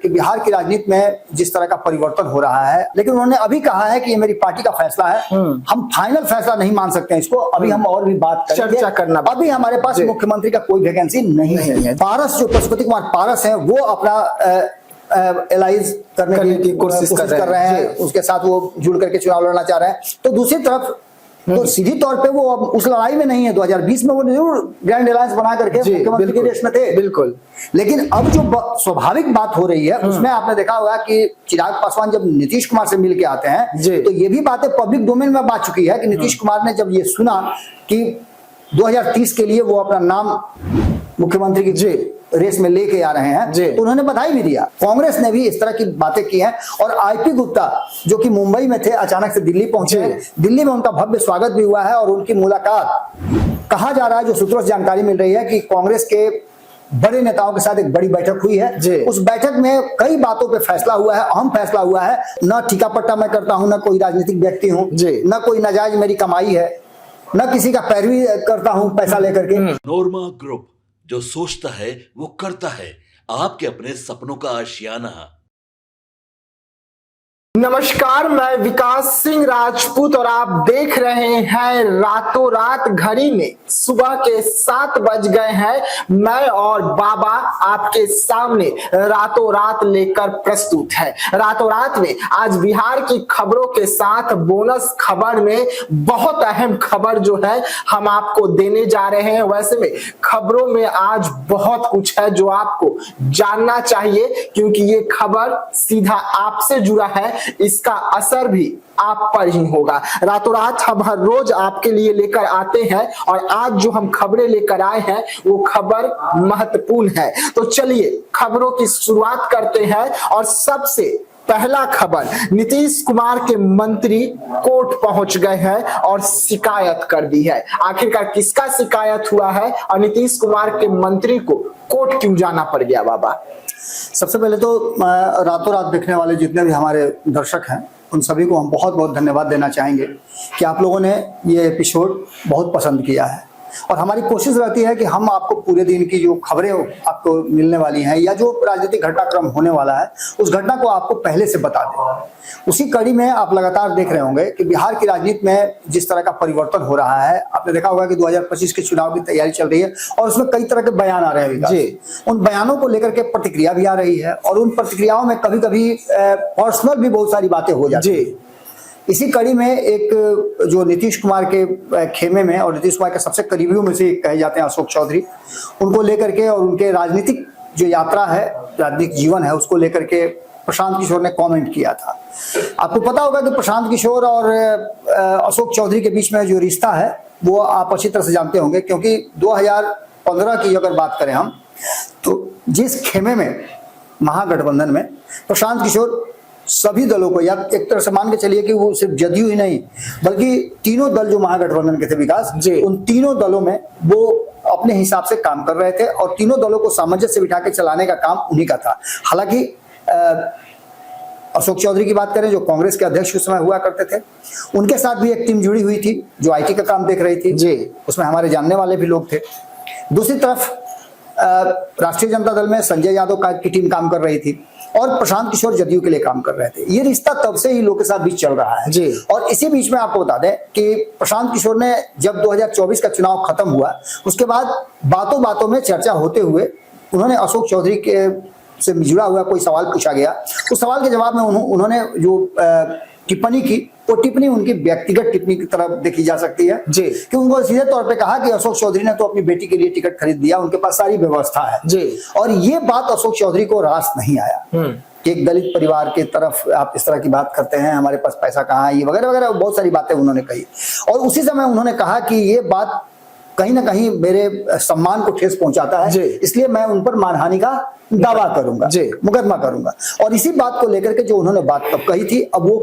कि बिहार की राजनीति में जिस तरह का परिवर्तन हो रहा है, लेकिन उन्होंने अभी कहा है कि ये मेरी पार्टी का फैसला है, हम फाइनल फैसला नहीं मान सकते हैं इसको, अभी हम और भी बात करेंगे, चर्चा करना, अभी हमारे पास मुख्यमंत्री का कोई वैकेंसी नहीं है। पारस जो पशुपति कुमार पारस है वो अपना एलाइज करने की कोशिश कर रहे हैं, उसके साथ वो जुड़ करके चुनाव लड़ना चाह रहे हैं। तो दूसरी तरफ तो सीधी तौर पे वो अब उस लड़ाई में नहीं है। 2020 में वो जरूर ग्रैंड अलायंस बना करके मुख्यमंत्री की रेस में थे, बिल्कुल। लेकिन अब जो स्वाभाविक बात हो रही है उसमें आपने देखा होगा कि चिराग पासवान जब नीतीश कुमार से मिलके आते हैं तो ये भी बातें पब्लिक डोमेन में बात चुकी है कि नीतीश कुमार ने जब ये सुना कि 2030 के लिए वो अपना नाम मुख्यमंत्री की रेस में लेके आ रहे हैं तो उन्होंने बधाई भी दिया। कांग्रेस ने भी इस तरह की बातें की हैं और आईपी गुप्ता जो कि मुंबई में थे अचानक से दिल्ली पहुंचे, दिल्ली में उनका भव्य स्वागत भी हुआ है और उनकी मुलाकात, कहा जा रहा है, जो सूत्रों से जानकारी मिल रही है कि कांग्रेस के बड़े नेताओं के साथ एक बड़ी बैठक हुई है। उस बैठक में कई बातों पे फैसला हुआ है, अहम फैसला हुआ है। न ठीका पट्टा मैं करता हूं, न कोई राजनीतिक व्यक्ति हूं, न कोई नाजायज मेरी कमाई है, न किसी का पैरवी करता हूं पैसा लेकर के। नोरमा ग्रुप, जो सोचता है वो करता है, आपके अपने सपनों का आशियाना। नमस्कार, मैं विकास सिंह राजपूत और आप देख रहे हैं रातों रात। घड़ी में सुबह के 7 बज गए हैं। मैं और बाबा आपके सामने रातों रात लेकर प्रस्तुत है। रातों रात में आज बिहार की खबरों के साथ बोनस खबर में बहुत अहम खबर जो है हम आपको देने जा रहे हैं। वैसे में खबरों में आज बहुत कुछ है जो आपको जानना चाहिए, क्योंकि ये खबर सीधा आपसे जुड़ा है, इसका असर भी आप पर ही होगा। रातों रात हम हर रोज आपके लिए लेकर आते हैं और आज जो हम खबरें लेकर आए हैं वो खबर महत्वपूर्ण है। तो चलिए खबरों की शुरुआत करते हैं और सबसे पहला खबर, नीतीश कुमार के मंत्री कोर्ट पहुंच गए हैं और शिकायत कर दी है। आखिरकार किसका शिकायत हुआ है और नीतीश कुमार के मंत्री को कोर्ट क्यों जाना पड़ गया बाबा? सबसे पहले तो रातों रात देखने वाले जितने भी हमारे दर्शक हैं उन सभी को हम बहुत बहुत धन्यवाद देना चाहेंगे कि आप लोगों ने ये एपिसोड बहुत पसंद किया है। और हमारी कोशिश रहती है कि हम आपको पूरे दिन की जो खबरें आपको मिलने वाली हैं या जो राजनीतिक घटनाक्रम होने वाला है उस घटना को आपको पहले से बता दें। उसी कड़ी में आप लगातार देख रहे होंगे कि बिहार की राजनीति में जिस तरह का परिवर्तन हो रहा है, आपने देखा होगा कि 2025 के चुनाव की तैयारी चल रही है और उसमें कई तरह के बयान आ रहे हैं। उन बयानों को लेकर के प्रतिक्रिया भी आ रही है और उन प्रतिक्रियाओं में कभी कभी पर्सनल भी बहुत सारी बातें हो जाती है। इसी कड़ी में एक जो नीतीश कुमार के खेमे में और नीतीश कुमार के सबसे करीबियों में से कहे जाते हैं अशोक चौधरी, उनको लेकर के और उनके राजनीतिक जो यात्रा है, राजनीतिक जीवन है, उसको लेकर के प्रशांत किशोर ने कमेंट किया था। आपको पता होगा कि प्रशांत किशोर और अशोक चौधरी के बीच में जो रिश्ता है वो आप अच्छी तरह से जानते होंगे, क्योंकि 2015 की अगर बात करें हम तो जिस खेमे में महागठबंधन में प्रशांत किशोर सभी दलों को, या एक तरह से मान के चलिए कि वो सिर्फ जदयू ही नहीं बल्कि तीनों दल जो महागठबंधन के थे विकास, उन तीनों दलों में वो अपने हिसाब से काम कर रहे थे और तीनों दलों को सामंजस्य से बिठा के चलाने का काम उन्हीं का था। हालांकि अशोक चौधरी की बात करें जो कांग्रेस के अध्यक्ष उस समय हुआ करते थे, उनके साथ भी एक टीम जुड़ी हुई थी जो IT का काम देख रही थी, उसमें हमारे जानने वाले भी लोग थे। दूसरी तरफ राष्ट्रीय जनता दल में संजय यादव की टीम काम कर रही थी और प्रशांत किशोर जदयू के लिए काम कर रहे थे। ये रिश्ता तब से ही लोग के साथ बीच चल रहा है और इसी बीच में आपको बता दें कि प्रशांत किशोर ने जब 2024 का चुनाव खत्म हुआ उसके बाद बातों बातों में चर्चा होते हुए उन्होंने अशोक चौधरी के से जुड़ा हुआ कोई सवाल पूछा गया, उस सवाल के जवाब में उन्होंने जो टिप्पणी की वो टिप्पणी उनकी व्यक्तिगत टिप्पणी की तरफ देखी जा सकती है कि उनको सीधे तौर पे कहा कि अशोक चौधरी ने तो अपनी बेटी के लिए टिकट खरीद दिया, उनके पास सारी व्यवस्था है। और ये बात अशोक चौधरी को रास नहीं आया कि एक दलित परिवार की तरफ आप इस तरह की बात करते हैं, हमारे पास पैसा कहाँ है, ये वगैरह वगैरह बहुत सारी बातें उन्होंने कही। और उसी समय उन्होंने कहा कि ये बात कहीं ना कहीं मेरे सम्मान को ठेस पहुंचाता है, इसलिए मैं उन पर मानहानि का दावा करूंगा, मुकदमा करूंगा। और इसी बात को लेकर के जो उन्होंने बात तब कही थी अब वो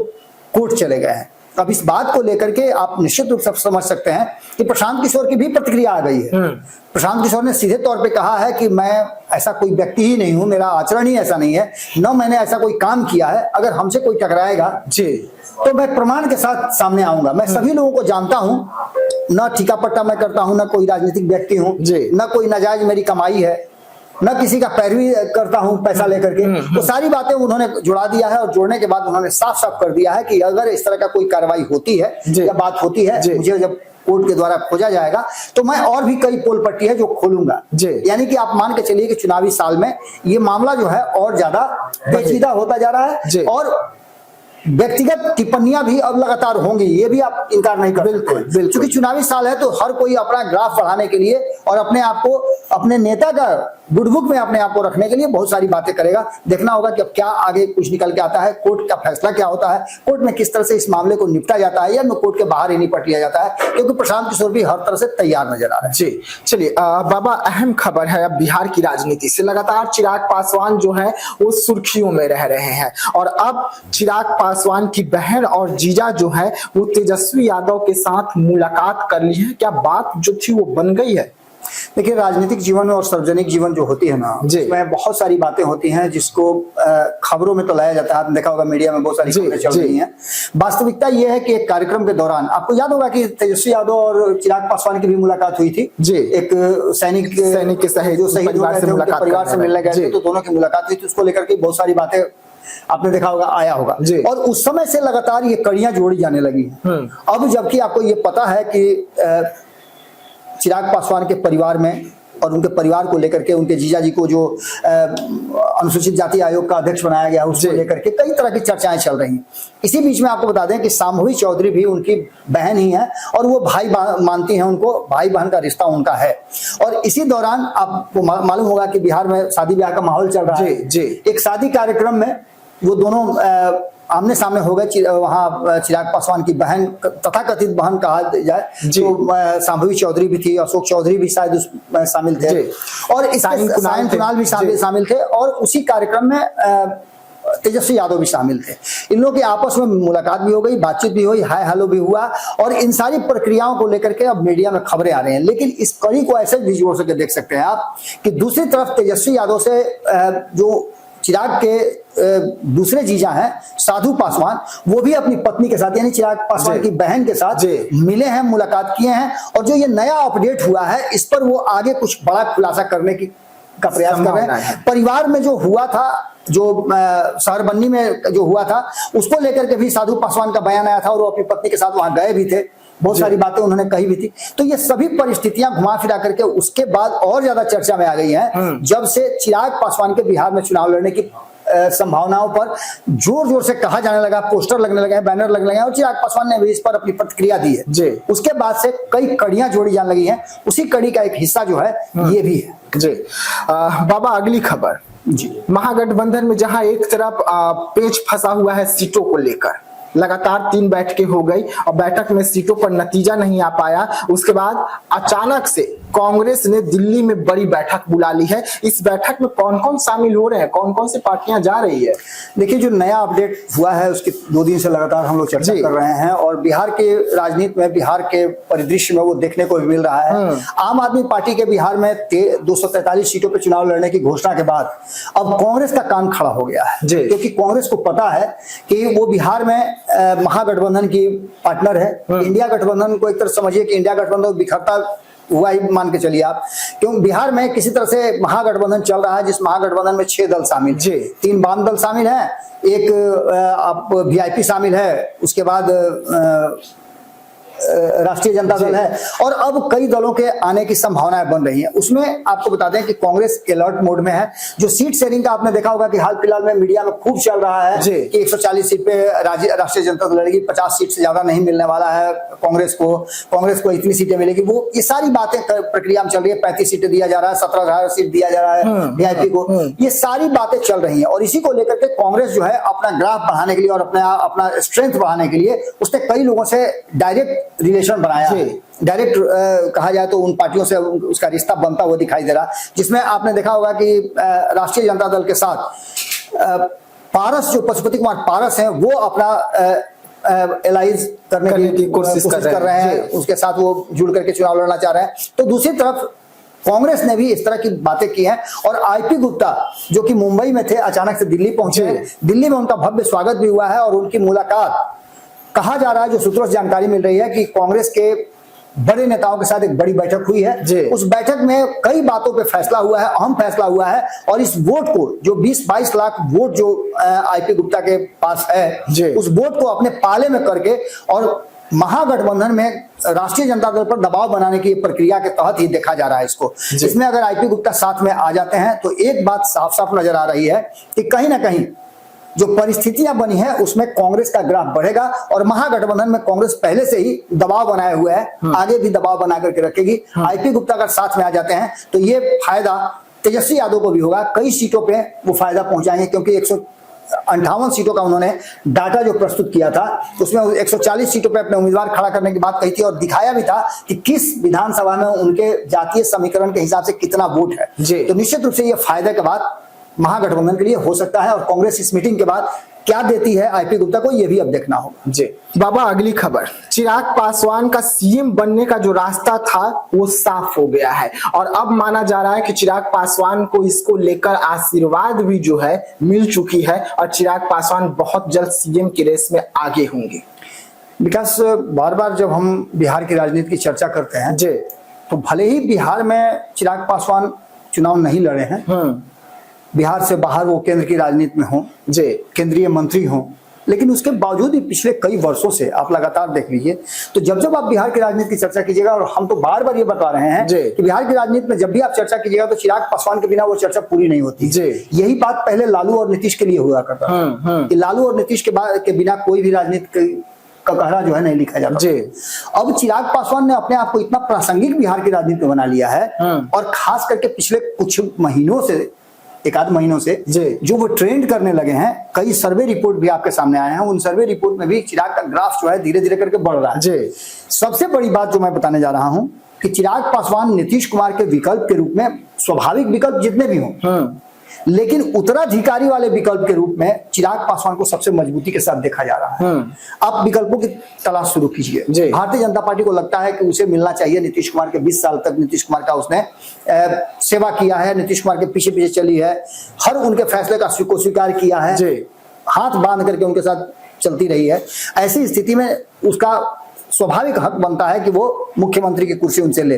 कोर्ट चले गए हैं। अब इस बात को लेकर के आप निश्चित रूप से समझ सकते हैं कि प्रशांत किशोर की भी प्रतिक्रिया आ गई है। प्रशांत किशोर ने सीधे तौर पे कहा है कि मैं ऐसा कोई व्यक्ति ही नहीं हूं, मेरा आचरण ही ऐसा नहीं है, न मैंने ऐसा कोई काम किया है। अगर हमसे कोई टकराएगा तो मैं प्रमाण के साथ सामने आऊंगा। मैं सभी लोगों को जानता हूं, न ठीका पट्टा मैं करता हूं, न कोई राजनीतिक व्यक्ति हूं, न कोई नाजायज मेरी कमाई है, न किसी का पैरवी करता हूं पैसा लेकर के। तो सारी बातें उन्होंने जुड़ा दिया है और जोड़ने के बाद उन्होंने साफ साफ कर दिया है कि अगर इस तरह का कोई कार्रवाई होती है या बात होती है, मुझे जब कोर्ट के द्वारा खोजा जाएगा तो मैं और भी कई पोल पट्टी है जो खोलूंगा। यानी कि आप मान के चलिए कि चुनावी साल में ये मामला जो है और ज्यादा पेचीदा होता जा रहा है और व्यक्तिगत टिप्पणियां भी अब लगातार होंगी, ये भी आप इनकार नहीं कर सकते। क्योंकि चुनावी साल है तो हर कोई अपना ग्राफ बढ़ाने के लिए और अपने आप को, अपने नेता का गुडबुक में अपने आप को रखने के लिए बहुत सारी बातें करेगा। देखना होगा कि अब क्या आगे कुछ निकल के आता है, कोर्ट का फैसला क्या होता है, कोर्ट में किस तरह से इस मामले को निपटा जाता है या कोर्ट के बाहर ही निपट लिया जाता है, क्योंकि प्रशांत किशोर भी हर तरह से तैयार नजर आ रहे हैं। जी चलिए बाबा, अहम खबर है अब बिहार की राजनीति से। लगातार चिराग पासवान जो है वो सुर्खियों में रह रहे हैं और अब चिराग पासवान की बहन और जीजा जो है वो तेजस्वी यादव के साथ मुलाकात कर ली है। क्या बात जो थी वो बन गई है? देखिए, राजनीतिक जीवन और सार्वजनिक जीवन जो होती है ना, उसमें बहुत सारी बातें होती हैं जिसको खबरों में तो लाया जाता है। आपने देखा होगा मीडिया में बहुत सारी खबरें चल रही हैं। वास्तविकता यह है कि एक कार्यक्रम के दौरान आपको याद होगा कि तेजस्वी यादव और चिराग पासवान की भी मुलाकात हुई थी। एक सैनिक के शहीद जो शहीद हुए थे उनके परिवार से मिलने गए थे, तो दोनों की मुलाकात हुई थी। उसको लेकर के बहुत सारी बातें आपने देखा होगा, आया होगा और उस समय से लगातार ये कड़ियां जोड़ी जाने लगी हैं। अब जबकि आपको ये पता है कि चिराग पासवान के परिवार में और उनके परिवार को लेकर के, उनके जीजाजी को जो अनुसूचित जाति आयोग का अध्यक्ष बनाया गया उसको लेकर के कई तरह की चर्चाएं चल रही हैं। इसी बीच में आपको बता दें कि शांभवी चौधरी भी उनकी बहन ही है और वो भाई मानती हैं उनको, भाई बहन का रिश्ता उनका है। और इसी दौरान आपको मालूम होगा कि बिहार में शादी ब्याह का माहौल चल रहा है। एक शादी कार्यक्रम में वो दोनों आमने सामने हो गए। वहां चिराग पासवान की बहन, तथाकथित बहन कहा जाए तो शांभवी चौधरी भी थी, अशोक चौधरी भी शायद उसमें शामिल थे और साइन कुणाल भी शामिल थे और उसी कार्यक्रम में तेजस्वी यादव भी शामिल थे। इन लोगों की आपस में मुलाकात भी हो गई, बातचीत भी हुई, हाय हेलो भी हुआ और इन सारी प्रक्रियाओं को लेकर के अब मीडिया में खबरें आ रही हैं। लेकिन इस कड़ी को ऐसे भी जोड़ सके देख सकते हैं आप कि दूसरी तरफ तेजस्वी यादव से जो चिराग के दूसरे जीजा हैं साधु पासवान, वो भी अपनी पत्नी के साथ यानी चिराग पासवान की बहन के साथ मिले हैं, मुलाकात किए हैं और जो ये नया अपडेट हुआ है इस पर वो आगे कुछ बड़ा खुलासा करने का प्रयास कर रहे हैं। परिवार में जो हुआ था, जो शहरबन्नी में जो हुआ था, उसको लेकर के भी साधु पासवान का बयान आया था और वो अपनी पत्नी के साथ वहां गए भी थे, बहुत सारी बातें उन्होंने कही भी थी। तो ये सभी परिस्थितियां घुमा फिरा करके उसके बाद और ज्यादा चर्चा में आ गई हैं जब से चिराग पासवान के बिहार में चुनाव लड़ने की संभावनाओं पर जोर जोर से कहा जाने लगा, पोस्टर लगने लगे, बैनर लगने लगे और चिराग पासवान ने भी इस पर अपनी प्रतिक्रिया दी है। उसके बाद से कई कड़ियां जोड़ी जाने लगी हैं। उसी कड़ी का एक हिस्सा जो है ये भी है। बाबा, अगली खबर महागठबंधन में जहां एक तरफ पेच फंसा हुआ है सीटों को लेकर, लगातार 3 बैठकें हो गई और बैठक में सीटों पर नतीजा नहीं आ पाया। उसके बाद अचानक से कांग्रेस ने दिल्ली में बड़ी बैठक बुला ली है। इस बैठक में कौन कौन शामिल हो रहे हैं, कौन कौन सी पार्टियां जा रही है? देखिए, जो नया अपडेट हुआ है उसके 2 दिन से लगातार हम लोग चर्चा कर रहे हैं और बिहार के राजनीति में, बिहार के परिदृश्य में वो देखने को भी मिल रहा है। आम आदमी पार्टी के बिहार में 243 सीटों पर चुनाव लड़ने की घोषणा के बाद अब कांग्रेस का कान खड़ा हो गया है, क्योंकि कांग्रेस को पता है कि वो बिहार में महागठबंधन की पार्टनर है। इंडिया गठबंधन को एक तरह समझिए कि इंडिया गठबंधन बिखरता हुआ ही मान के चलिए आप, क्योंकि बिहार में किसी तरह से महागठबंधन चल रहा है जिस महागठबंधन में 6 दल शामिल, 3 वाम दल शामिल हैं, एक आप वीआईपी शामिल है, उसके बाद राष्ट्रीय जनता दल है और अब कई दलों के आने की संभावनाएं बन रही हैं। उसमें आपको बता दें कि कांग्रेस अलर्ट मोड में है। जो सीट शेयरिंग का आपने देखा होगा कि हाल फिलहाल में मीडिया में खूब चल रहा है कि 140 सीट पे राष्ट्रीय जनता दल लड़ेगी, 50 सीट से ज्यादा नहीं मिलने वाला है कांग्रेस को इतनी सीटें मिलेगी। वो ये सारी बातें प्रक्रिया में चल रही है। 35 सीटें दिया जा रहा है, 17,000 सीट दिया जा रहा है वीआईपी को, ये सारी बातें चल रही है और इसी को लेकर के कांग्रेस जो है अपना ग्राफ बढ़ाने के लिए और अपना स्ट्रेंथ बढ़ाने के लिए उसने कई लोगों से डायरेक्ट रिलेशन बनाया है। डायरेक्ट कहा जाए तो उन पार्टियों से उसका रिश्ता बनता हुआ दिखाई दे रहा, जिसमें आपने देखा होगा कि राष्ट्रीय जनता दल के साथ पारस, जो पशुपति कुमार पारस हैं, वो अपना एलाइज करने की कोशिश कर रहे हैं, उसके साथ वो जुड़ करके चुनाव लड़ना चाह रहे हैं। तो दूसरी तरफ कांग्रेस ने भी इस तरह की बातें की हैं और आईपी गुप्ता जो कि मुंबई में थे अचानक से दिल्ली पहुंचे, दिल्ली में उनका भव्य स्वागत भी हुआ है और उनकी मुलाकात, कहा जा रहा है, जो सूत्रों से जानकारी मिल रही है कि कांग्रेस के बड़े नेताओं के साथ एक बड़ी बैठक हुई है। उस बैठक में कई बातों पे फैसला हुआ है, अहम फैसला हुआ है, और इस वोट को जो 20-22 लाख वोट जो आईपी गुप्ता के पास है, उस वोट को अपने पाले में करके और महागठबंधन में राष्ट्रीय जनता दल पर दबाव बनाने की प्रक्रिया के तहत ही देखा जा रहा है इसको। इसमें अगर आईपी गुप्ता साथ में आ जाते हैं तो एक बात साफ साफ नजर आ रही है कि कहीं ना कहीं जो परिस्थितियां बनी है उसमें कांग्रेस का ग्राफ बढ़ेगा, और महागठबंधन में कांग्रेस पहले से ही दबाव बनाए हुए है, आगे भी दबाव बना करके रखेगी। आईपी गुप्ता अगर साथ में आ जाते हैं तो ये फायदा तेजस्वी यादव को भी होगा, कई सीटों पे वो फायदा पहुंचाएंगे, क्योंकि 158 सीटों का उन्होंने डाटा जो प्रस्तुत किया था उसमें 140 सीटों पे अपने उम्मीदवार खड़ा करने की बात कही थी, और दिखाया भी था कि किस विधानसभा में उनके जातीय समीकरण के हिसाब से कितना वोट है। तो निश्चित रूप से ये फायदे के बाद महागठबंधन के लिए हो सकता है, और कांग्रेस इस मीटिंग के बाद क्या देती है आईपी गुप्ता को, यह भी अब देखना होगा। जी बाबा, अगली खबर, चिराग पासवान का सीएम बनने का जो रास्ता था वो साफ हो गया है, और अब माना जा रहा है कि चिराग पासवान को इसको लेकर आशीर्वाद भी जो है मिल चुकी है, और चिराग पासवान बहुत जल्द सीएम की रेस में आगे होंगे। विकास, बार बार जब हम बिहार की राजनीति की चर्चा करते हैं तो भले ही बिहार में चिराग पासवान चुनाव नहीं लड़े हैं, बिहार से बाहर वो केंद्र की राजनीति में हों, केंद्रीय मंत्री हों, लेकिन उसके बावजूद भी पिछले कई वर्षों से आप लगातार देख लीजिए, तो जब जब आप बिहार की राजनीति की चर्चा कीजिएगा, और हम तो बार बार ये बता रहे हैं कि बिहार की राजनीति में जब भी आप चर्चा कीजिएगा तो चिराग पासवान के बिना वो चर्चा पूरी नहीं होती। यही बात पहले लालू और नीतीश के लिए हुआ करता था कि लालू और नीतीश के बिना कोई भी राजनीति का कहरा जो है नहीं लिखा जाता। अब चिराग पासवान ने अपने आप को इतना प्रासंगिक बिहार की राजनीति में बना लिया है, और खास करके पिछले कुछ महीनों से, एक आध महीनों से जो वो ट्रेंड करने लगे हैं, कई सर्वे रिपोर्ट भी आपके सामने आए हैं, उन सर्वे रिपोर्ट में भी चिराग का ग्राफ जो है धीरे धीरे करके बढ़ रहा है। सबसे बड़ी बात जो मैं बताने जा रहा हूं कि चिराग पासवान नीतीश कुमार के विकल्प के रूप में, स्वाभाविक विकल्प जितने भी हों, लेकिन उत्तराधिकारी वाले विकल्प के रूप में चिराग पासवान को सबसे मजबूती के साथ देखा जा रहा है। आप विकल्पों की तलाश शुरू कीजिए। भारतीय जनता पार्टी को लगता है कि उसे मिलना चाहिए नीतीश कुमार के 20 साल तक नीतीश कुमार का उसने सेवा किया है, नीतीश कुमार के पीछे पीछे चली है, हर उनके फैसले का स्वीकार किया है, हाथ बांध करके उनके साथ चलती रही है। ऐसी स्थिति में उसका स्वाभाविक हक बनता है कि वो मुख्यमंत्री की कुर्सी उनसे ले।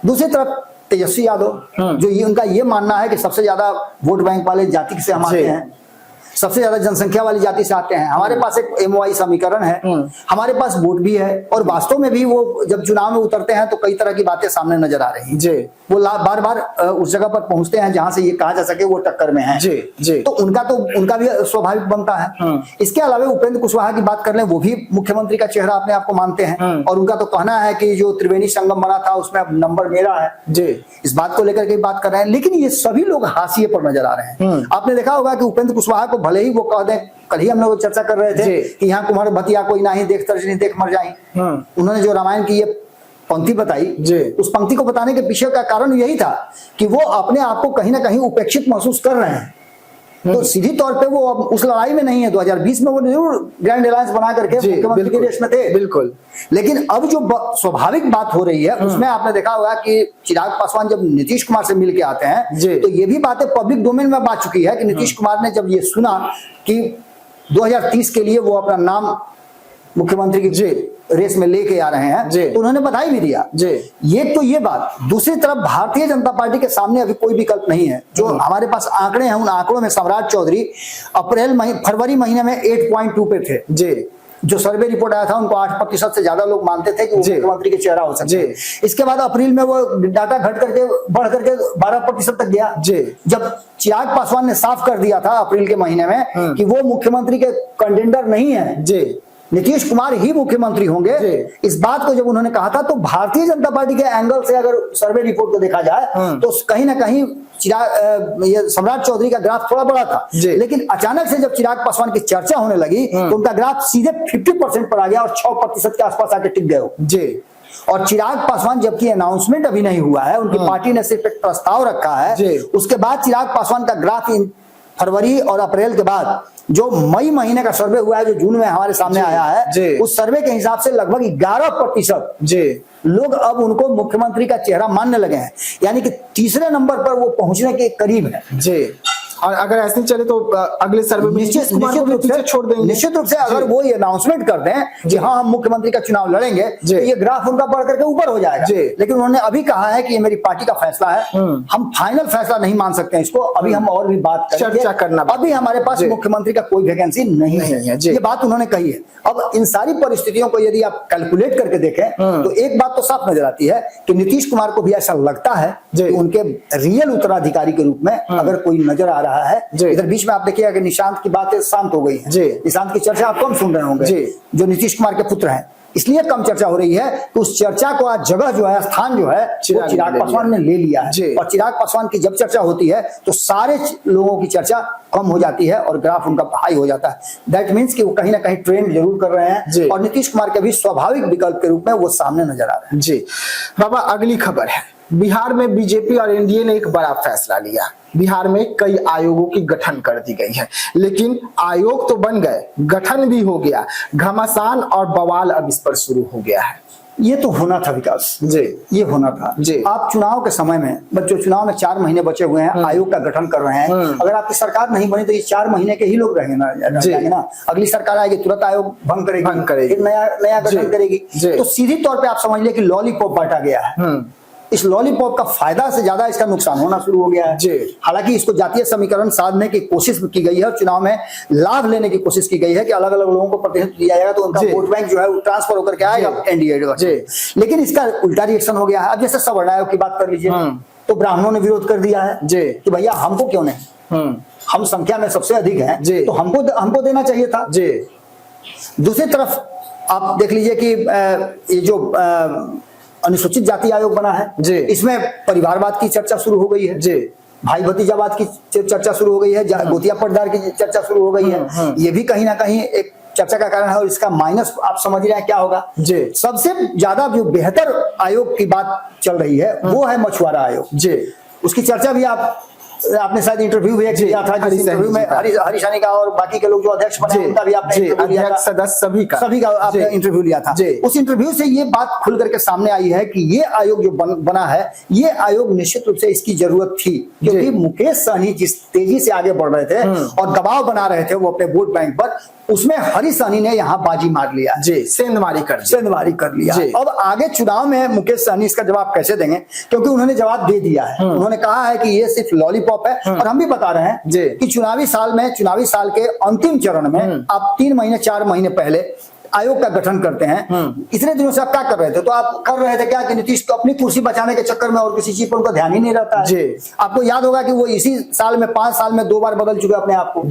दूसरी तरफ तेजस्वी यादव, जो ये उनका ये मानना है कि सबसे ज्यादा वोट बैंक वाले जाति से हम आते हैं, सबसे ज्यादा जनसंख्या वाली जाति से आते हैं, हमारे पास एक एमओआई समीकरण है, हमारे पास वोट भी है, और वास्तव में भी वो जब चुनाव में उतरते हैं तो कई तरह की बातें सामने नजर आ रही हैं। वो बार बार उस जगह पर पहुंचते हैं जहां से ये कहा जा सके वो टक्कर में है। तो उनका भी स्वाभाविक बनता है। इसके अलावा उपेंद्र कुशवाहा की बात कर लें, वो भी मुख्यमंत्री का चेहरा अपने आप को मानते हैं, और उनका तो कहना है कि जो त्रिवेणी संगम बना था उसमें अब नंबर मेरा है। इस बात को लेकर के बात कर रहे हैं, लेकिन ये सभी लोग हाशिए पर नजर आ रहे हैं। आपने देखा होगा कि उपेंद्र कुशवाहा को भले ही वो कह दें, कल ही हम लोग चर्चा कर रहे थे कि यहाँ कुमार भतिया कोई नहीं, देख तर्जनी देख मर जाई, उन्होंने जो रामायण की ये पंक्ति बताई, उस पंक्ति को बताने के पीछे का कारण यही था कि वो अपने आप को कहीं ना कहीं उपेक्षित महसूस कर रहे हैं। तो सीधी तौर पे वो अब उस लड़ाई में नहीं है। 2020 में वो जरूर ग्रैंड अलायंस बना करके मुख्यमंत्री के रेस में थे, बिल्कुल, लेकिन अब जो स्वाभाविक बात हो रही है उसमें आपने देखा होगा कि चिराग पासवान जब नीतीश कुमार से मिलके आते हैं तो ये भी बातें पब्लिक डोमेन में बात चुकी है कि नीतीश कुमार ने जब ये सुना कि 2030 के लिए वो अपना नाम मुख्यमंत्री की रेस में लेके आ रहे हैं, तो उन्होंने बधाई भी दिया। ये तो ये बात। दूसरी तरफ भारतीय जनता पार्टी के सामने अभी कोई विकल्प नहीं है। जो हमारे पास आंकड़े हैं, उन आंकड़ों में सम्राट चौधरी फरवरी महीने में 8.2 पे थे। जो सर्वे रिपोर्ट आया था उनको 8% से ज्यादा लोग मानते थे कि वो मुख्यमंत्री के चेहरा हो सकते हैं। इसके बाद अप्रैल में वो डाटा घट करके बढ़ करके 12% तक गया, जब चिराग पासवान ने साफ कर दिया था अप्रैल के महीने में कि वो मुख्यमंत्री के कंटेंडर नहीं है, नीतीश कुमार ही मुख्यमंत्री होंगे। इस बात को जब उन्होंने कहा था तो भारतीय जनता पार्टी के एंगल से अगर सर्वे रिपोर्ट को देखा जाए तो कहीं ना कहीं ये सम्राट चौधरी का ग्राफ थोड़ा बड़ा था, लेकिन अचानक से जब चिराग पासवान की चर्चा होने लगी तो उनका ग्राफ सीधे 50% पर आ गया और 6% के आसपास आके टिक गए। और चिराग पासवान जबकि अनाउंसमेंट अभी नहीं हुआ है, उनकी पार्टी ने सिर्फ एक प्रस्ताव रखा है, उसके बाद चिराग पासवान का ग्राफ फरवरी और अप्रैल के बाद जो मई महीने का सर्वे हुआ है, जो जून में हमारे सामने आया है, उस सर्वे के हिसाब से लगभग 11% लोग अब उनको मुख्यमंत्री का चेहरा मानने लगे हैं, यानी कि तीसरे नंबर पर वो पहुंचने के करीब है। और अगर ऐसे ही चले तो अगले सर्वे में नीतीश कुमार को भी पीछे छोड़ देंगे। निश्चित रूप से अगर वो ये अनाउंसमेंट कर दें कि हाँ हम मुख्यमंत्री का चुनाव लड़ेंगे, तो ये ग्राफ उनका बढ़ करके ऊपर हो जाएगा। लेकिन उन्होंने अभी कहा है कि ये मेरी पार्टी का फैसला है, हम फाइनल फैसला नहीं मान सकते हैं इसको, अभी हम और भी बात करेंगे, चर्चा करना, अभी हमारे पास मुख्यमंत्री का कोई वैकेंसी नहीं है, ये बात उन्होंने कही है। अब इन सारी परिस्थितियों को यदि आप कैलकुलेट करके देखें तो एक बात तो साफ नजर आती है कि नीतीश कुमार को भी ऐसा लगता है कि उनके रियल उत्तराधिकारी के रूप में अगर कोई नजर आ रहा है। इधर बीच में आप देखिएगा कि निशांत की बातें शांत हो गई है, निशांत की चर्चा आप कम सुन रहे होंगे, जो नीतीश कुमार के पुत्र हैं, इसलिए कम चर्चा हो रही है कि उस चर्चा को आज जगह जो है, स्थान जो है, वो चिराग पासवान ने ले लिया है। और चिराग पासवान की जब चर्चा होती है तो सारे लोगों की चर्चा कम हो जाती है और ग्राफ उनका हाई हो जाता है। दैट मीन्स कि वो कहीं ना कहीं ट्रेंड जरूर कर रहे हैं और नीतीश कुमार के भी स्वाभाविक विकल्प के रूप में वो सामने नजर आ रहे हैं। जी बाबा, अगली खबर है, बिहार में बीजेपी और एनडीए ने एक बड़ा फैसला लिया। बिहार में कई आयोगों की गठन कर दी गई है, लेकिन आयोग तो बन गए, गठन भी हो गया, घमासान और बवाल अब इस पर शुरू हो गया है। ये तो होना था विकास जी, ये होना था जी। आप चुनाव के समय में, जो चुनाव में 4 महीने बचे हुए हैं, आयोग का गठन कर रहे हैं, अगर आपकी सरकार नहीं बनी तो ये 4 महीने के ही लोग रहेंगे ना, अगली सरकार आएगी तुरंत आयोग भंग करेगी, फिर नया गठन करेगी। तो सीधी तौर पे आप समझ लिया कि लॉलीपॉप बांटा गया है। इस लॉलीपॉप का फायदा से ज्यादा इसका नुकसान होना शुरू हो गया है। हालांकि इसको जातीय समीकरण साधने की कोशिश की गई है और चुनाव में लाभ लेने की कोशिश की गई है कि अलग अलग लोगों को प्रतिनिधित्व दिया जाएगा तो उनका वोट बैंक जो है वो ट्रांसफर होकर के आएगा एनडीए। लेकिन इसका उल्टा रिएक्शन हो गया है। अब जैसे सवर्ण आयोग की बात कर लीजिए, तो ब्राह्मणों ने विरोध कर दिया है कि भैया हमको क्यों नहीं, हम संख्या में सबसे अधिक हैं तो हमको देना चाहिए था। दूसरी तरफ आप देख लीजिए कि ये जो अनुसूचित जाति आयोग बना है, इसमें परिवारवाद की चर्चा शुरू हो गई है, भाई भतीजावाद की चर्चा शुरू हो गई है, गोतिया पटदार की चर्चा शुरू हो गई है। ये भी कहीं ना कहीं एक चर्चा का कारण है और इसका माइनस आप समझ रहे हैं क्या होगा। सबसे ज्यादा जो बेहतर आयोग की बात चल रही है वो है मछुआरा आयोग। उसकी चर्चा भी आपने शायद इंटरव्यू भी किया था, जिस इंटरव्यू में हरीशानी का और बाकी के लोग जो अध्यक्ष बने उनका भी आपने अध्यक्ष सदस्य सभी का आपने इंटरव्यू लिया था। उस इंटरव्यू से ये बात खुल करके सामने आई है कि ये आयोग जो बना है, ये आयोग निश्चित रूप से इसकी जरूरत थी, क्योंकि मुकेश सहनी जिस तेजी से आगे बढ़ रहे थे और दबाव बना रहे थे वो अपने वोट बैंक पर, उसमें हरी सहनी ने यहाँ बाजी मार लिया, सेंधमारी कर लिया। अब आगे चुनाव में मुकेश सहनी इसका जवाब कैसे देंगे, क्योंकि उन्होंने जवाब दे दिया है। उन्होंने कहा है कि ये सिर्फ लॉलीपॉप है और हम भी बता रहे हैं कि चुनावी साल के अंतिम चरण में आप 3 महीने 4 महीने पहले आयोग का गठन करते हैं। इतने दिनों से आप क्या कर रहे थे? तो आप कर रहे थे क्या कि नीतीश को अपनी कुर्सी बचाने के चक्कर में और किसी चीज पर उनका ध्यान ही नहीं रहता है। आपको याद होगा कि वो इसी साल में 5 साल में 2 बार बदल चुके अपने आप को।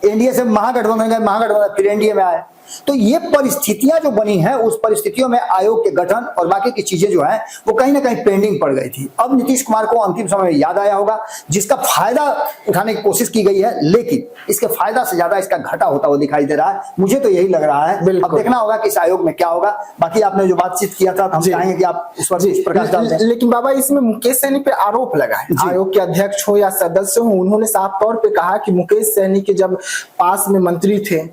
एनडीए से महागठबंधन गए, महागठबंधन फिर एनडीए में आए। तो ये परिस्थितियां जो बनी हैं, उस परिस्थितियों में आयोग के गठन और बाकी की चीजें जो हैं वो कहीं ना कहीं पेंडिंग पड़ गई थी। अब नीतीश कुमार को अंतिम समय में याद आया होगा, जिसका फायदा उठाने की कोशिश की गई है, लेकिन इसके फायदा से ज्यादा इसका घाटा होता हुआ दिखाई दे रहा है। मुझे तो यही लग रहा है। अब देखना होगा कि इस आयोग में क्या होगा। बाकी आपने जो बातचीत किया था, हम चाहेंगे कि आप उस पर प्रकाश डाल दें। लेकिन बाबा, इसमें मुकेश सहनी पे आरोप लगा है, आयोग के अध्यक्ष हो या सदस्य हो, उन्होंने साफ तौर पे कहा कि मुकेश सहनी के जब पास में मंत्री थे,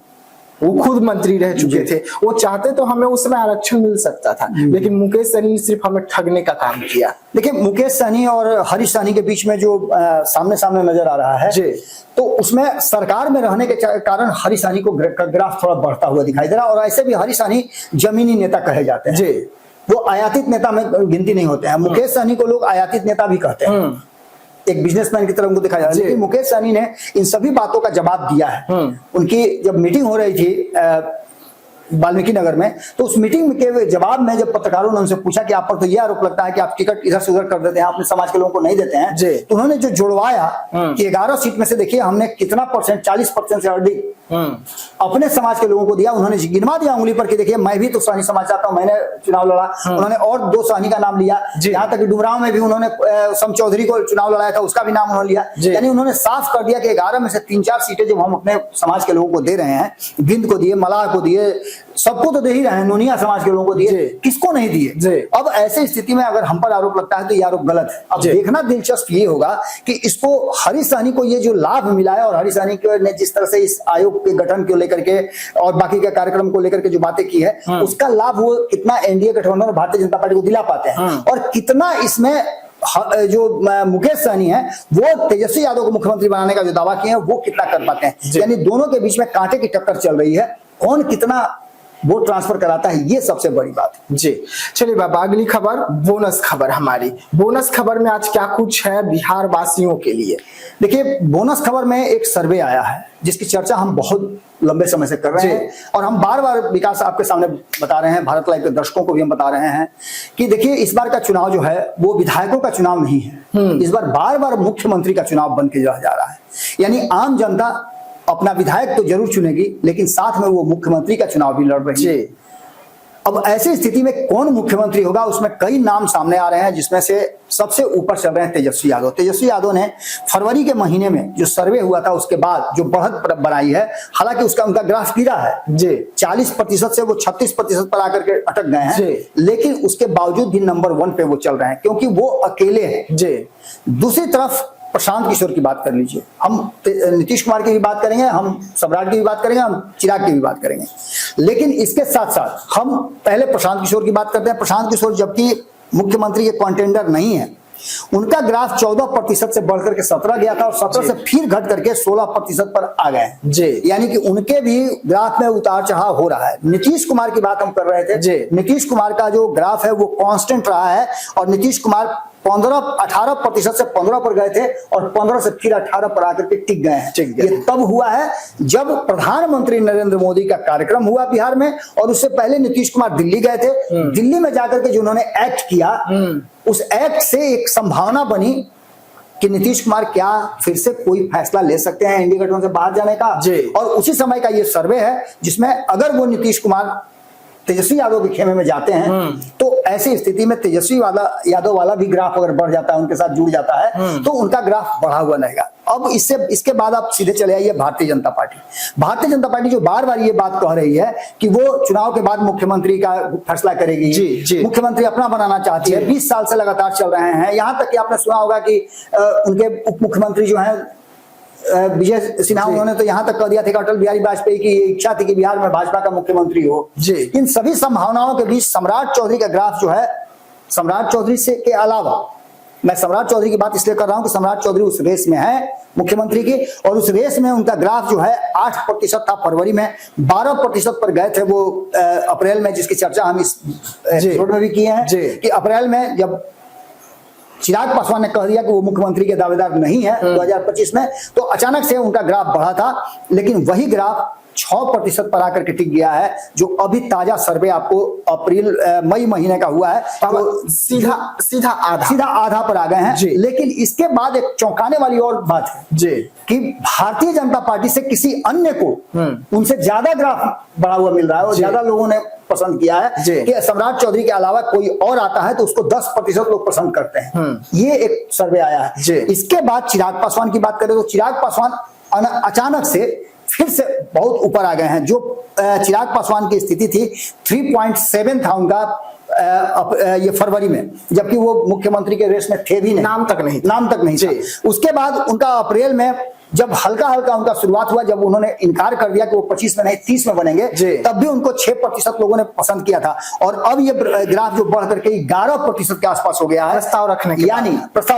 वो खुद मंत्री रह चुके थे, वो चाहते तो हमें उसमें आरक्षण मिल सकता था, लेकिन मुकेश सहनी ने सिर्फ हमें ठगने का काम किया। देखिए, मुकेश सहनी और हरीश सहनी के बीच में जो सामने सामने नजर आ रहा है, तो उसमें सरकार में रहने के कारण हरीश सहनी को ग्राफ थोड़ा बढ़ता हुआ दिखाई दे रहा है। और ऐसे भी हरीश सहनी जमीनी नेता कहे जाते हैं, वो आयातित नेता में गिनती नहीं होते हैं। मुकेश सहनी को लोग आयातित नेता भी कहते हैं, एक बिजनेसमैन की तरह उनको दिखाया जाता है। लेकिन मुकेश सहनी ने इन सभी बातों का जवाब दिया है। उनकी जब मीटिंग हो रही थी वाल्मीकि नगर में, तो उस मीटिंग के जवाब में जब पत्रकारों ने उनसे पूछा कि आप पर तो ये आरोप लगता है कि आप टिकट इधर से उधर कर देते हैं, अपने समाज के लोगों को नहीं देते हैं, तो उन्होंने जो जुड़वाया कि 11 सीट में से देखिए हमने कितना परसेंट, 40% से अधिक अपने समाज के लोगों को दिया। उन्होंने गिनवा दिया उंगली पर कि देखिए मैं भी तो सहनी समाज चाहता हूं, मैंने चुनाव लड़ा। उन्होंने और 2 सहनी का नाम लिया, यहाँ तक कि डुमरांव में भी उन्होंने सम चौधरी को चुनाव लड़ाया था, उसका भी नाम उन्होंने लिया। यानी उन्होंने साफ कर दिया कि 11 में से 3-4 सीटें जब हम अपने समाज के लोगों को दे रहे हैं, बिंद को दिए, मलाह को दिए, सबको तो दे ही रहे हैं, नोनिया समाज के लोगों को दिए, किसको नहीं दिए। अब ऐसे स्थिति में अगर हम पर आरोप लगता है तो ये आरोप गलत है। अब देखना दिलचस्प ये होगा कि इसको हरीश सहनी को ये जो लाभ मिला है और हरीश सहनी ने जिस तरह से इस आयोग के गठन को लेकर के और बाकी के कार्यक्रम को लेकर के जो बातें की है, उसका लाभ वो कितना एनडीए गठबंधन और भारतीय जनता पार्टी को दिला पाते हैं और कितना इसमें जो मुकेश सहनी है वो तेजस्वी यादव को मुख्यमंत्री बनाने का जो दावा किए हैं वो कितना कर पाते हैं। यानी दोनों के बीच में कांटे की टक्कर चल रही है, कौन कितना वोट ट्रांसफर कराता है, ये सबसे बड़ी बात है। जी चलिए बाबा, अगली खबर बोनस खबर हमारी। बोनस खबर में आज क्या कुछ है बिहार वासियों के लिए? देखिए, बोनस खबर में एक सर्वे आया है जिसकी चर्चा हम बहुत लंबे समय से कर रहे हैं और हम बार बार विकास आपके सामने बता रहे हैं, भारत लाइव के दर्शकों को भी हम बता रहे हैं कि देखिए इस बार का चुनाव जो है वो विधायकों का चुनाव नहीं है, इस बार बार बार मुख्यमंत्री का चुनाव बन के जा रहा है। यानी आम जनता अपना विधायक तो जरूर चुनेगी लेकिन साथ में वो मुख्यमंत्री का चुनाव भी लड़ रही है। अब ऐसी स्थिति में कौन मुख्यमंत्री होगा, उसमें कई नाम सामने आ रहे हैं जिसमें से सबसे ऊपर चल रहे हैं तेजस्वी यादव। तेजस्वी यादव ने फरवरी के महीने में जो सर्वे हुआ था उसके बाद जो बढ़त बनाई है, हालांकि उनका ग्राफ गिरा है जी 40% से वो 36% पर आकर के अटक गए हैं, लेकिन उसके बावजूद भी नंबर 1 पे वो चल रहे हैं क्योंकि वो अकेले हैं जी। दूसरी तरफ प्रशांत किशोर की बात कर लीजिए, हम नीतीश कुमार की भी बात करेंगे, हम सम्राट की भी बात करेंगे, हम चिराग की भी बात करेंगे, लेकिन इसके साथ साथ हम पहले प्रशांत किशोर की बात करते हैं। प्रशांत किशोर जबकि मुख्यमंत्री के कंटेंडर नहीं है, उनका ग्राफ 14% से बढ़कर के 17 गया था और 17 से फिर घट करके 16% पर आ गए जी। यानी कि उनके भी ग्राफ में उतार चढ़ाव हो रहा है। नीतीश कुमार की बात हम कर रहे थे जी, नीतीश कुमार का जो ग्राफ है वो कांस्टेंट रहा है और नीतीश कुमार 18% से 15 पर गए थे और 15 से फिर 18 पर आकर के टिक गए हैं। ये तब हुआ है जब प्रधानमंत्री नरेंद्र मोदी का कार्यक्रम हुआ बिहार में, और उससे पहले नीतीश कुमार दिल्ली गए थे। दिल्ली में जाकर के जो उन्होंने एक्ट किया, उस एक्ट से एक संभावना बनी कि नीतीश कुमार क्या फिर से कोई फैसला ले सकते हैं एनडीए गठबंधन से बाहर जाने का। और उसी समय का ये सर्वे है जिसमें अगर वो नीतीश कुमार तेजस्वी यादव के खेमे में जाते हैं तो ऐसी स्थिति में तेजस्वी यादव वाला भी ग्राफ अगर बढ़ जाता है, उनके साथ जुड़ जाता है, तो उनका ग्राफ बढ़ा हुआ रहेगा। अब इसके बाद आप सीधे चले आइए भारतीय जनता पार्टी। भारतीय जनता पार्टी जो बार बार ये बात कह रही है कि वो चुनाव के बाद मुख्यमंत्री का फैसला करेगी जी। मुख्यमंत्री अपना बनाना चाहती है, 20 साल से लगातार चल रहे हैं। यहाँ तक कि आपने सुना होगा कि उनके उप मुख्यमंत्री जो है विजय सिन्हा, उन्होंने तो यहाँ तक कह दिया था कि अटल बिहारी वाजपेयी की इच्छा थी कि बिहार में भाजपा का मुख्यमंत्री हो जी। इन सभी संभावनाओं के बीच सम्राट चौधरी का ग्राफ जो है, सम्राट चौधरी से के अलावा, मैं सम्राट चौधरी की बात इसलिए कर रहा हूं कि सम्राट चौधरी उस रेस में है मुख्यमंत्री की, और उस रेस में उनका ग्राफ जो है 8% था फरवरी में, 12% पर गए थे वो अप्रैल में, जिसकी चर्चा हम इस एपिसोड में भी किए हैं कि अप्रैल में जब चिराग पासवान ने कह दिया कि वो मुख्यमंत्री के दावेदार नहीं है 2025 में, तो अचानक से उनका ग्राफ बढ़ा था, लेकिन वही ग्राफ 6% पर आकर के टिक गया है। जो अभी ताजा सर्वे आपको मई महीने का हुआ है तो सीधा आधा पर आ गए हैं। लेकिन इसके बाद एक चौंकाने वाली और बात है जी कि भारतीय जनता पार्टी से किसी अन्य को उनसे ज्यादा ग्राफ बढ़ा हुआ मिल रहा है और ज्यादा लोगों ने पसंद किया है कि सम्राट चौधरी के अलावा कोई और आता है तो उसको 10% लोग पसंद करते हैं। ये एक सर्वे आया है। इसके बाद चिराग पासवान की बात करें तो चिराग पासवान अचानक से फिर से बहुत ऊपर आ गए हैं। जो चिराग पासवान की स्थिति थी 3.7 था उनका ये फरवरी में, जबकि वो मुख्यमंत्री के रेस में थे भी नहीं, नाम तक नहीं था। उसके बाद उनका अप्रैल में जब हल्का उनका शुरुआत हुआ, जब उन्होंने इनकार कर दिया कि वो 25 में नहीं 30 में बनेंगे, तब भी उनको 6% लोगों ने पसंद किया था। और अब ये ग्राफ जो बढ़ करके 11% के आसपास हो गया है प्रस्ताव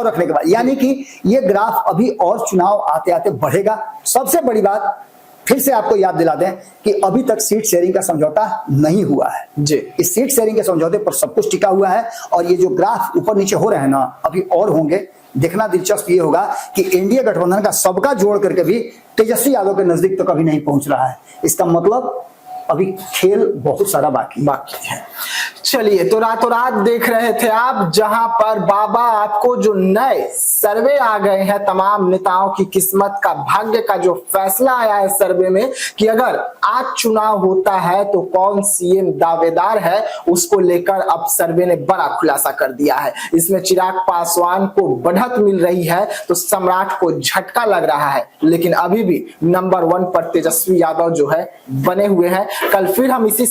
रखने के बाद, यानी कि ये ग्राफ अभी और चुनाव आते आते बढ़ेगा। सबसे बड़ी बात फिर से आपको याद दिला दें कि अभी तक सीट शेयरिंग का समझौता नहीं हुआ है जी। इस सीट शेयरिंग के समझौते पर सब कुछ टिका हुआ है और ये जो ग्राफ ऊपर नीचे हो रहे हैं ना, अभी और होंगे। देखना दिलचस्प ये होगा कि एनडीए गठबंधन का सबका जोड़ करके भी तेजस्वी यादव के नजदीक तो कभी नहीं पहुंच रहा है। इसका मतलब अभी खेल बहुत सारा बाकी है। चलिए, तो रातों रात देख रहे थे आप, जहां पर बाबा आपको जो नए सर्वे आ गए हैं तमाम नेताओं की किस्मत का, भाग्य का जो फैसला आया है सर्वे में कि अगर आज चुनाव होता है तो कौन सीएम दावेदार है, उसको लेकर अब सर्वे ने बड़ा खुलासा कर दिया है। इसमें चिराग पासवान को बढ़त मिल रही है तो सम्राट को झटका लग रहा है, लेकिन अभी भी नंबर 1 पर तेजस्वी यादव जो है बने हुए हैं। कल फिर हम इसी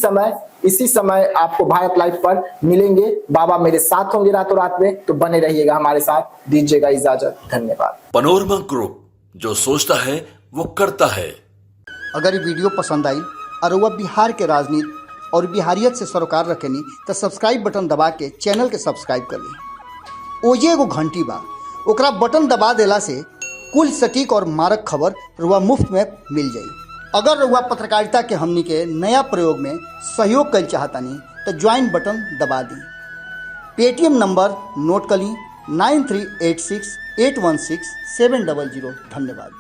समय आपको भारत लाइव पर मिलेंगे। बाबा मेरे साथ होंगे रातों रात में, तो बने रहिएगा हमारे साथ। दीजिएगा इजाजत, धन्यवाद। पनोरमा ग्रुप, जो सोचता है वो करता है। अगर ये वीडियो पसंद आई और वह बिहार के राजनीति और बिहारियत से सरोकार रखेनी तो सब्सक्राइब बटन दबा के चैनल के सब्सक्राइब कर ली। ओजे एगो घंटी बा, ओकरा बटन दबा देला से कुल सटीक और मारक खबर रुआ मुफ्त में मिल जाई। अगर रुआ पत्रकारिता के हमनी के नया प्रयोग में सहयोग कर चाहतानी तो ज्वाइन बटन दबा दी। पेटीएम नंबर नोट कर ली 9386816700। धन्यवाद।